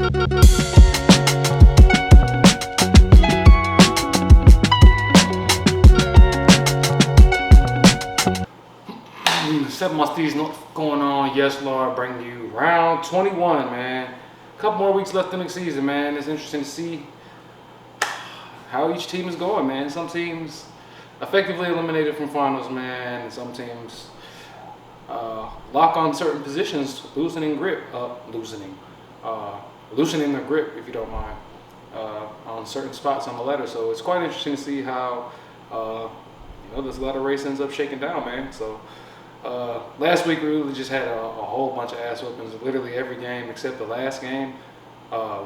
Seven months these going on. Yes, Lord, bring you round 21, man. A couple more weeks left in the season, man. It's interesting to see how each team is going, man. Some teams effectively eliminated from finals, man. Some teams lock on certain positions, loosening their grip, if you don't mind, on certain spots on the ladder. So it's quite interesting to see how this ladder race ends up shaking down, man. So last week we really just had a whole bunch of ass whoopings, literally every game except the last game,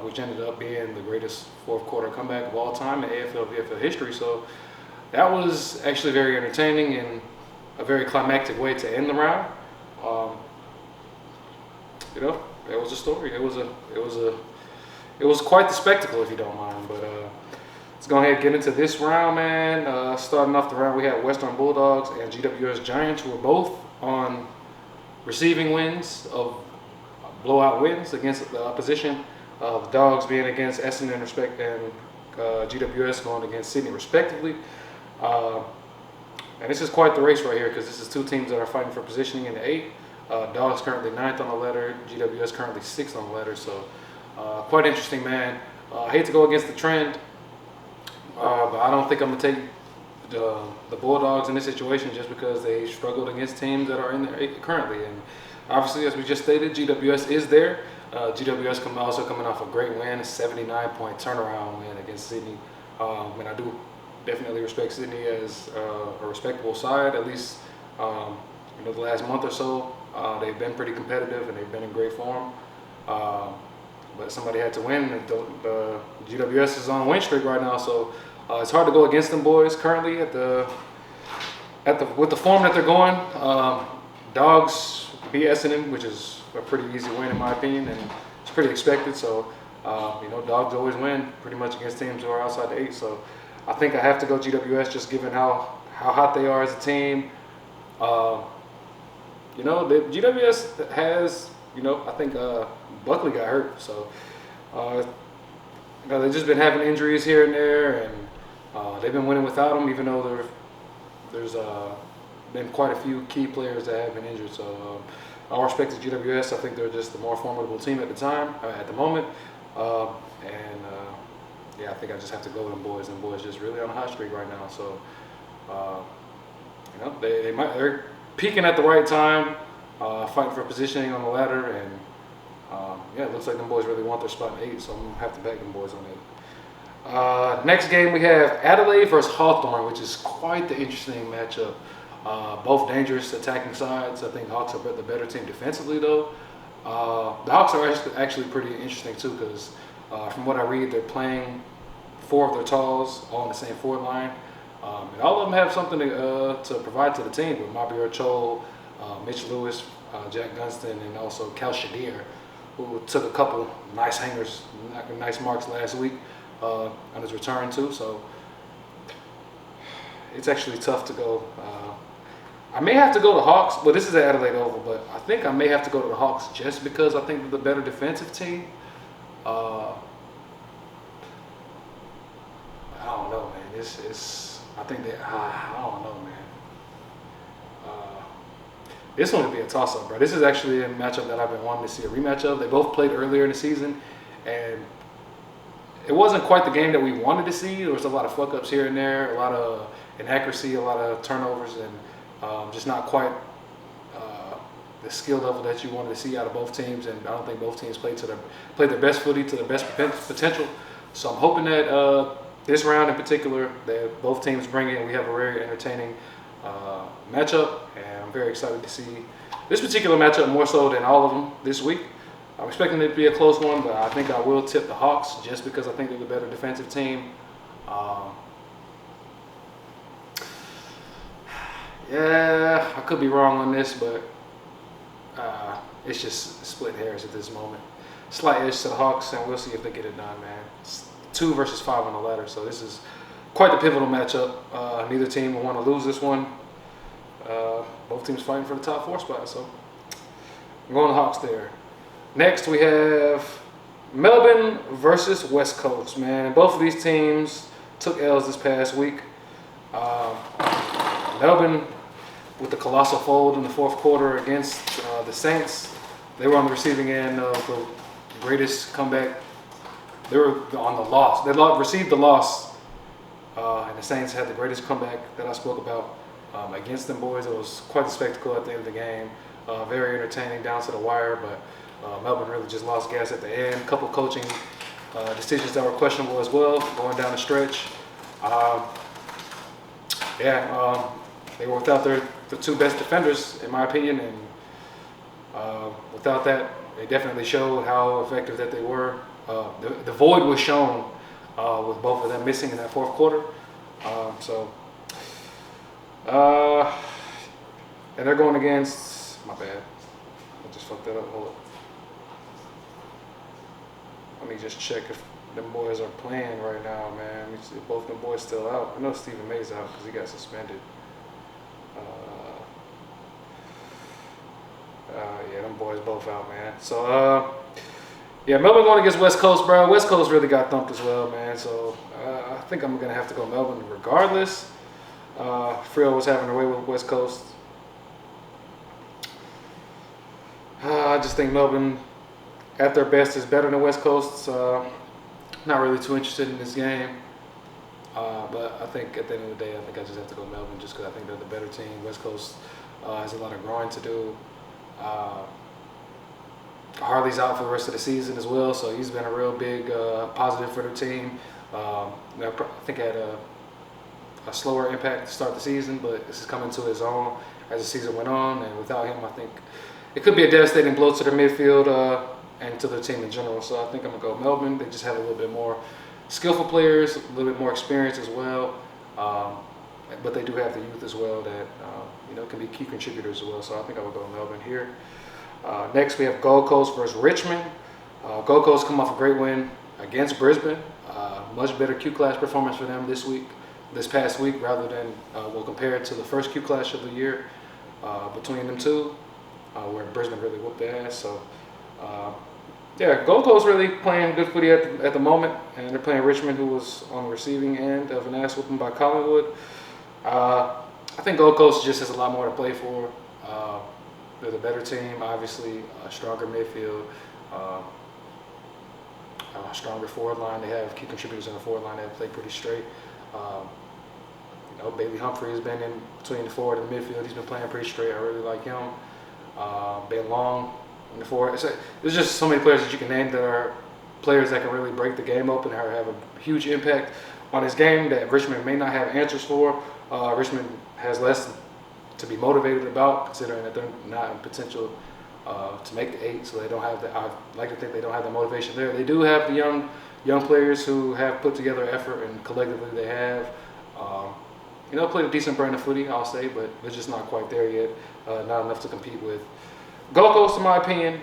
which ended up being the greatest fourth quarter comeback of all time in AFL VFL history. So that was actually very entertaining and a very climactic way to end the round. It was a story. It was quite the spectacle, if you don't mind. But let's go ahead and get into this round, man. Starting off the round, we had Western Bulldogs and GWS Giants, who were both on receiving wins of blowout wins against the opposition. The Dogs being against Essendon and GWS going against Sydney respectively. And this is quite the race right here, because this is two teams that are fighting for positioning in the 8. Dogs currently 9th on the ladder, GWS currently 6th on the ladder. So quite interesting, man. I hate to go against the trend, but I don't think I'm going to take the Bulldogs in this situation just because they struggled against teams that are in there currently. And obviously, as we just stated, GWS is there. GWS also coming off a great win, a 79-point turnaround win against Sydney. And I do definitely respect Sydney as a respectable side, at least the last month or so. They've been pretty competitive and they've been in great form. But somebody had to win. The GWS is on a win streak right now, so it's hard to go against them boys currently with the form that they're going. Dogs beat Essendon, which is a pretty easy win in my opinion, and it's pretty expected. So Dogs always win pretty much against teams who are outside the 8. So I think I have to go GWS just given how hot they are as a team. The GWS has, I think Buckley got hurt, so they've just been having injuries here and there, and they've been winning without him, even though there's been quite a few key players that have been injured. So all respect to GWS, I think they're just the more formidable team at the moment. I think I just have to go with them boys. And boys just really on a hot streak right now. So they're peaking at the right time, fighting for positioning on the ladder, and it looks like them boys really want their spot in 8, so I'm going to have to back them boys on 8. Next game we have Adelaide versus Hawthorn, which is quite the interesting matchup. Both dangerous attacking sides. I think Hawks are the better team defensively, though. The Hawks are actually pretty interesting, too, because from what I read, they're playing 4 of their talls all on the same forward line. And all of them have something to provide to the team, with Mabir Chol, Mitch Lewis, Jack Gunston, and also Cal Shadir, who took a couple nice marks last week on his return too. So it's actually tough to go. I may have to go to Hawks, but this is at Adelaide Oval, but I think I may have to go to the Hawks just because I think they're the better defensive team. I don't know, man. I don't know, man. This one would be a toss-up, bro. This is actually a matchup that I've been wanting to see a rematch of. They both played earlier in the season, and it wasn't quite the game that we wanted to see. There was a lot of fuck-ups here and there, a lot of inaccuracy, a lot of turnovers, and just not quite the skill level that you wanted to see out of both teams. And I don't think both teams played their best footy to their best potential. So I'm hoping that this round in particular, that both teams bring in, we have a very entertaining matchup, and I'm very excited to see this particular matchup more so than all of them this week. I'm expecting it to be a close one, but I think I will tip the Hawks just because I think they're the better defensive team. I could be wrong on this, but it's just split hairs at this moment. Slight edge to the Hawks, and we'll see if they get it done, man. It's 2 versus 5 on the ladder, so this is quite the pivotal matchup. Neither team will want to lose this one. Both teams fighting for the top 4 spot, so I'm going to Hawks there. Next, we have Melbourne versus West Coast, man. Both of these teams took L's this past week. Um, Melbourne with the colossal fold in the fourth quarter against the Saints. They were on the receiving end of the greatest comeback. They were on the loss. They received the loss, and the Saints had the greatest comeback that I spoke about against them boys. It was quite a spectacle at the end of the game. Very entertaining down to the wire, but Melbourne really just lost gas at the end. A couple coaching decisions that were questionable as well, going down the stretch. They were without the two best defenders, in my opinion, and without that, they definitely showed how effective that they were. The void was shown with both of them missing in that fourth quarter. And they're going against, my bad, I just fucked that up, hold up. Let me just check if them boys are playing right now, man. Let me see if both them boys still out. I know Stephen May's out because he got suspended. Yeah, them boys both out, man. So, yeah, Melbourne going against West Coast, bro. West Coast really got thumped as well, man. So, I think I'm going to have to go Melbourne regardless. Freo was having their way with West Coast. I just think Melbourne, at their best, is better than West Coast. Not really too interested in this game. But I think at the end of the day, I think I just have to go Melbourne just because I think they're the better team. West Coast has a lot of growing to do. Harley's out for the rest of the season as well, so he's been a real big positive for their team. I think had a slower impact to start the season, but this is coming to his own as the season went on. And without him, I think it could be a devastating blow to their midfield and to their team in general. So I think I'm going to go Melbourne. They just have a little bit more skillful players, a little bit more experience as well. But they do have the youth as well that can be key contributors as well. So I think I would go Melbourne here. Next, we have Gold Coast versus Richmond. Gold Coast come off a great win against Brisbane. Much better Q Clash performance for them this past week, rather than we'll compare it to the first Q Clash of the year between them two, where Brisbane really whooped their ass. So, yeah, Gold Coast really playing good footy at the moment, and they're playing Richmond, who was on the receiving end of an ass whooping by Collingwood. I think Gold Coast just has a lot more to play for. They're the better team, obviously, a stronger midfield, a stronger forward line. They have key contributors in the forward line that play pretty straight. Bailey Humphrey has been in between the forward and the midfield. He's been playing pretty straight. I really like him. Ben Long in the forward. There's just so many players that you can name that are players that can really break the game open or have a huge impact on this game that Richmond may not have answers for. Richmond has less to be motivated about, considering that they're not in potential to make the 8, so they don't have I like to think they don't have the motivation there. They do have the young players who have put together effort, and collectively they have played a decent brand of footy, I'll say, but they're just not quite there yet. Not enough to compete with Gold Coast, in my opinion.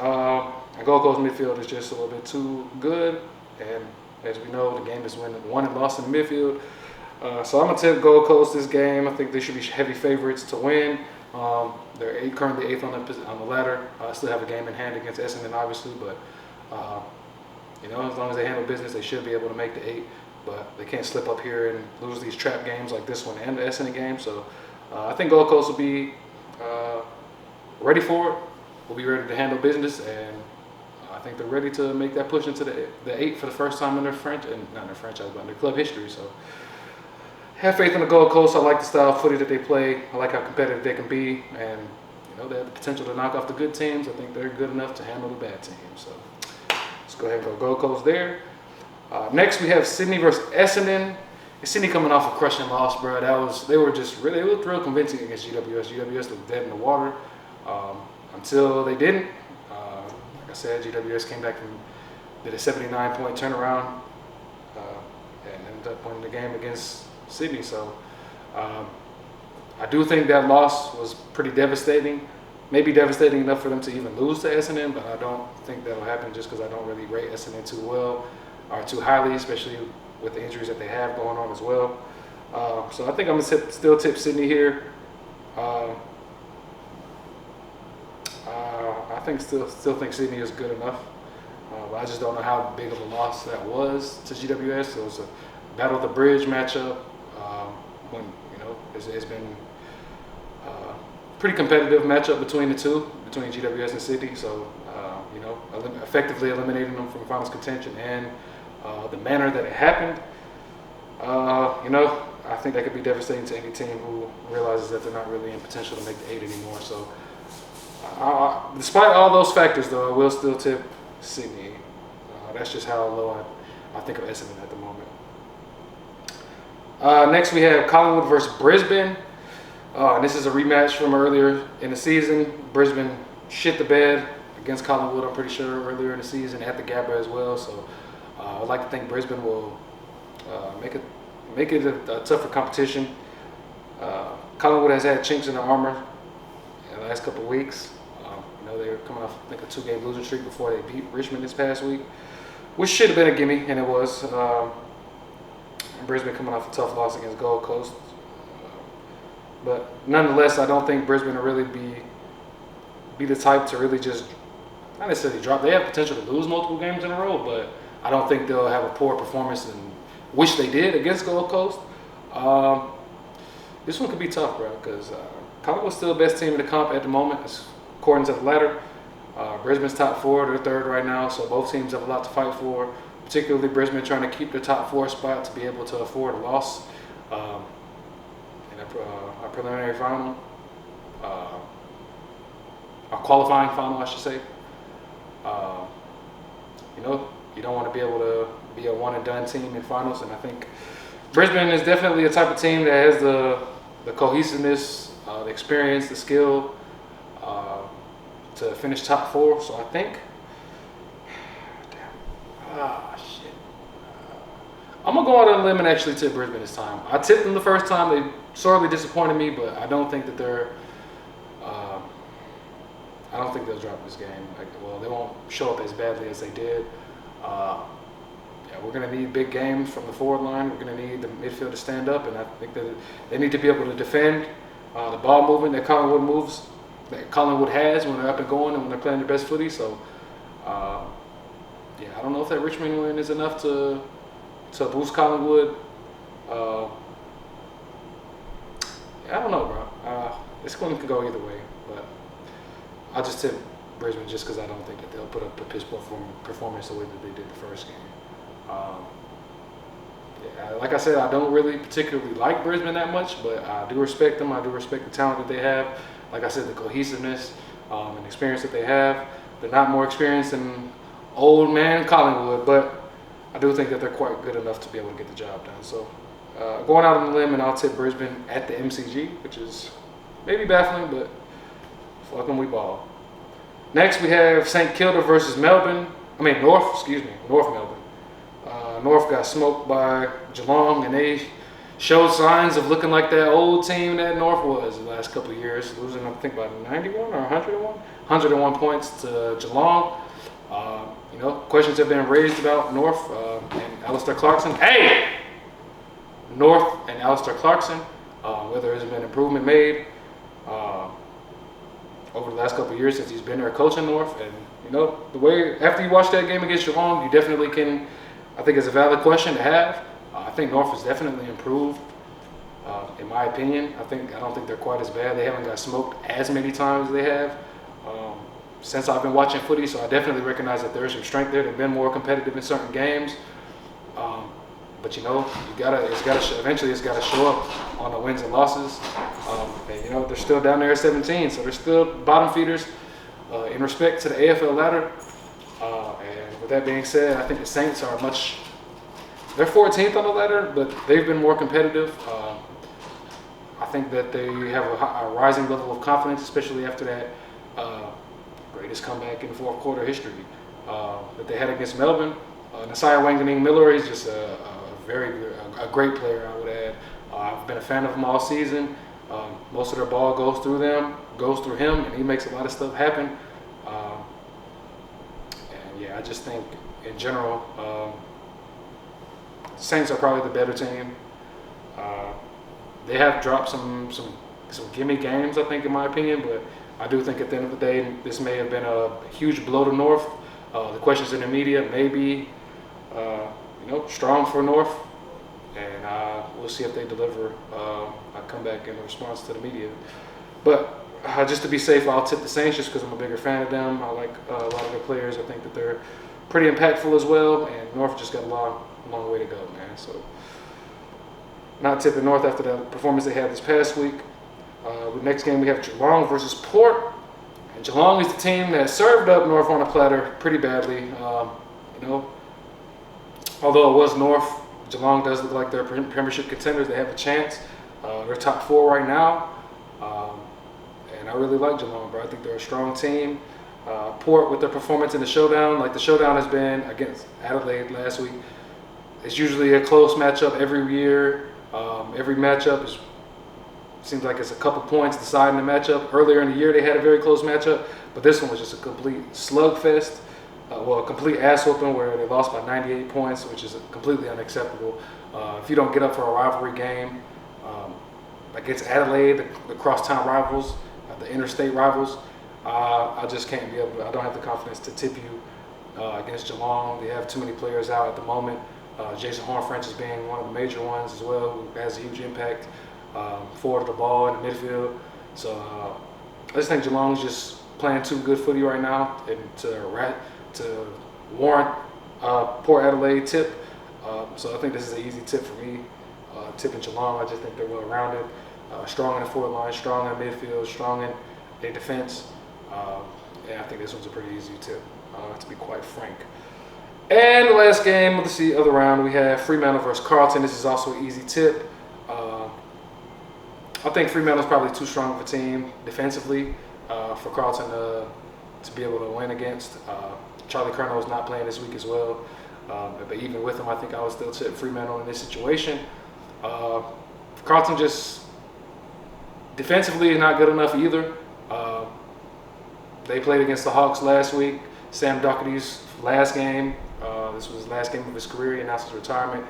And Gold Coast midfield is just a little bit too good, and as we know, the game is won and lost in the midfield. So I'm going to tip Gold Coast this game. I think they should be heavy favorites to win. They're currently 8th on the ladder. Still have a game in hand against Essendon, obviously, but as long as they handle business, they should be able to make the 8. But they can't slip up here and lose these trap games like this one and the Essendon game. So I think Gold Coast will be ready for it. Will be ready to handle business, and I think they're ready to make that push into the 8 for the first time in their not in their franchise, but in their club history. So have faith in the Gold Coast. I like the style of footy that they play. I like how competitive they can be, and they have the potential to knock off the good teams. I think they're good enough to handle the bad teams. So let's go ahead and go Gold Coast there. Next, we have Sydney versus Essendon. Sydney coming off a crushing loss, bro. They looked real convincing against GWS. GWS looked dead in the water until they didn't. Like I said, GWS came back and did a 79-point turnaround and ended up winning the game against Sydney. So I do think that loss was pretty devastating. Maybe devastating enough for them to even lose to Essendon, but I don't think that'll happen just because I don't really rate Essendon too well or too highly, especially with the injuries that they have going on as well. So I think I'm going to still tip Sydney here. I think still think Sydney is good enough. But I just don't know how big of a loss that was to GWS. It was a battle of the bridge matchup. When it's been pretty competitive matchup between the two, between GWS and City. So effectively eliminating them from finals contention and the manner that it happened. I think that could be devastating to any team who realizes that they're not really in potential to make the 8 anymore. So, despite all those factors, though, I will still tip Sydney. That's just how low I think of Essendon at the moment. Next, we have Collingwood versus Brisbane. This is a rematch from earlier in the season. Brisbane shit the bed against Collingwood, I'm pretty sure, earlier in the season at the Gabba as well. So, I'd like to think Brisbane will make it a tougher competition. Collingwood has had chinks in the armor in the last couple of weeks. They were coming off, I think, a 2-game losing streak before they beat Richmond this past week, which should have been a gimme, and it was. Brisbane coming off a tough loss against Gold Coast. But nonetheless, I don't think Brisbane will really be the type to really just, not necessarily drop. They have potential to lose multiple games in a row, but I don't think they'll have a poor performance, and which they did against Gold Coast. This one could be tough, bro, because Collingwood's still the best team in the comp at the moment, according to the ladder. Brisbane's top 4, they're third right now, so both teams have a lot to fight for. Particularly Brisbane trying to keep the top 4 spot to be able to afford a loss in a preliminary final, a qualifying final, I should say. You don't want to be able to be a one-and-done team in finals, and I think Brisbane is definitely a type of team that has the cohesiveness, the experience, the skill to finish top 4. So I think, shit. I'm gonna go out on a limb and actually tip Brisbane this time. I tipped them the first time; they sorely disappointed me, but I don't think that they're. I don't think they'll drop this game. They won't show up as badly as they did. We're going to need big games from the forward line. We're going to need the midfield to stand up, and I think that they need to be able to defend the ball movement that Collingwood has when they're up and going and when they're playing their best footy. So, I don't know if that Richmond win is enough to boost Collingwood. I don't know, bro. This one could go either way, but I'll just tip Brisbane just because I don't think that they'll put up a piss performance the way that they did the first game. Like I said, I don't really particularly like Brisbane that much, but I do respect them. I do respect the talent that they have. Like I said, the cohesiveness and experience that they have. They're not more experienced than old man Collingwood, but I do think that they're quite good enough to be able to get the job done. So going out on the limb, and I'll tip Brisbane at the MCG, which is maybe baffling, but fuck them, we ball. Next, we have St Kilda versus North Melbourne. North got smoked by Geelong, and they showed signs of looking like that old team that North was the last couple of years, losing, I think, by 91 or 101? 101 points to Geelong. Questions have been raised about North and Alistair Clarkson. North and Alistair Clarkson, whether there's been improvement made over the last couple of years since he's been there coaching North. And, the way, after you watch that game against Geelong, you definitely can, I think it's a valid question to have. I think North has definitely improved, in my opinion. I don't think they're quite as bad. They haven't got smoked as many times as they have since I've been watching footy, so I definitely recognize that there is some strength there. They've been more competitive in certain games. But eventually it's gotta show up on the wins and losses. And they're still down there at 17, so they're still bottom feeders in respect to the AFL ladder. And with that being said, I think the Saints are they're 14th on the ladder, but they've been more competitive. I think that they have a rising level of confidence, especially after that greatest comeback in fourth quarter history that they had against Melbourne. Nasiah Wanganeen-Miller is just a great player, I would add. I've been a fan of him all season. Most of their ball goes through him, and he makes a lot of stuff happen. I just think in general, Saints are probably the better team. They have dropped some gimme games, I think, in my opinion, but I do think at the end of the day, this may have been a huge blow to North. The questions in the media may be, strong for North, and we'll see if they deliver a comeback in response to the media. But just to be safe, I'll tip the Saints just because I'm a bigger fan of them. I like a lot of their players. I think that they're pretty impactful as well, and North just got a long way to go, man. So not tipping North after the performance they had this past week. The next game we have Geelong versus Port. And Geelong is the team that served up North on a platter pretty badly. Although it was North, Geelong does look like they're premiership contenders. They have a chance. They're top 4 right now. And I really like Geelong, bro. I think they're a strong team. Port, with their performance in the showdown, like the showdown has been against Adelaide last week, it's usually a close matchup every year. Every matchup seems like it's a couple points deciding the matchup. Earlier in the year, they had a very close matchup, but this one was just a complete slugfest. A complete ass whooping where they lost by 98 points, which is completely unacceptable. If you don't get up for a rivalry game against Adelaide, the crosstown rivals, the interstate rivals, I just can't be able to, I don't have the confidence to tip you against Geelong. They have too many players out at the moment. Jason Horn-Francis being one of the major ones as well, who has a huge impact forward of the ball in the midfield. So I just think Geelong's just playing too good footy right now, and to warrant Port Adelaide tip. So I think this is an easy tip for me. Tipping Geelong, I just think they're well rounded, strong in the forward line, strong in the midfield, strong in their defense. I think this one's a pretty easy tip, to be quite frank. And the last game of the round, we have Fremantle versus Carlton. This is also an easy tip. I think Fremantle's probably too strong of a team defensively for Carlton to be able to win against. Charlie Curnow is not playing this week as well. But even with him, I think I would still tip Fremantle in this situation. Carlton just defensively is not good enough either. They played against the Hawks last week. Sam Doherty's last game. This was his last game of his career. He announced his retirement.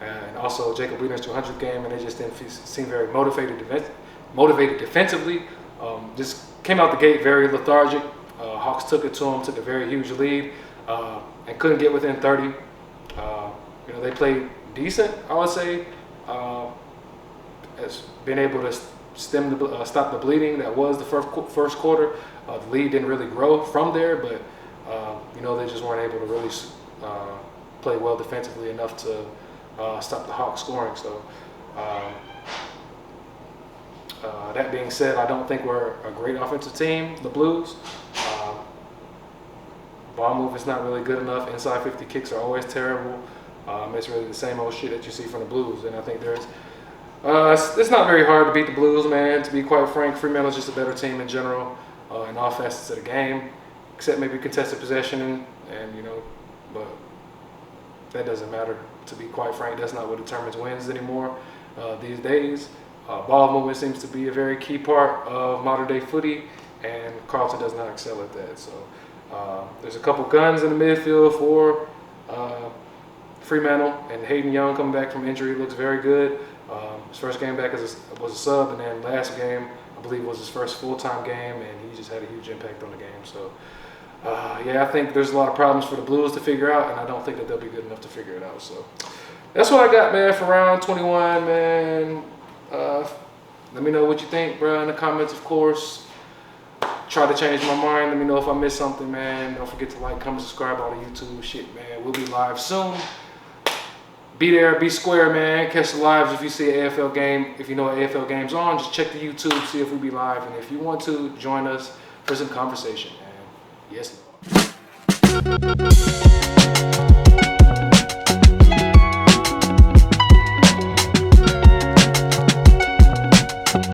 And also Jacob Wiener's 200th game, and they just didn't seem very motivated defensively. Just came out the gate very lethargic. Hawks took it to them, took a very huge lead, and couldn't get within 30. They played decent, I would say. Has been able to stop the bleeding that was the first quarter. The lead didn't really grow from there, but they just weren't able to really play well defensively enough to stop the Hawks scoring. So that being said, I don't think we're a great offensive team, the Blues. Ball movement's not really good enough. Inside 50 kicks are always terrible. It's really the same old shit that you see from the Blues. And I think it's not very hard to beat the Blues, man. To be quite frank, Fremantle's just a better team in general in all facets of the game, except maybe contested possession but that doesn't matter. To be quite frank, that's not what determines wins anymore these days. Ball movement seems to be a very key part of modern day footy, and Carlton does not excel at that. So there's a couple guns in the midfield for Fremantle, and Hayden Young coming back from injury looks very good. His first game back was a sub, and then last game I believe was his first full-time game, and he just had a huge impact on the game. So I think there's a lot of problems for the Blues to figure out, and I don't think that they'll be good enough to figure it out. So that's what I got, man, for round 21, man. Let me know what you think, bro, in the comments, of course. Try to change my mind. Let me know if I missed something, man. Don't forget to like, comment, subscribe, all the YouTube shit, man. We'll be live soon. Be there, be square, man. Catch the lives if you see an AFL game. If you know an AFL game's on, just check the YouTube, see if we be live. And if you want to, join us for some conversation, man. Yes, Lord.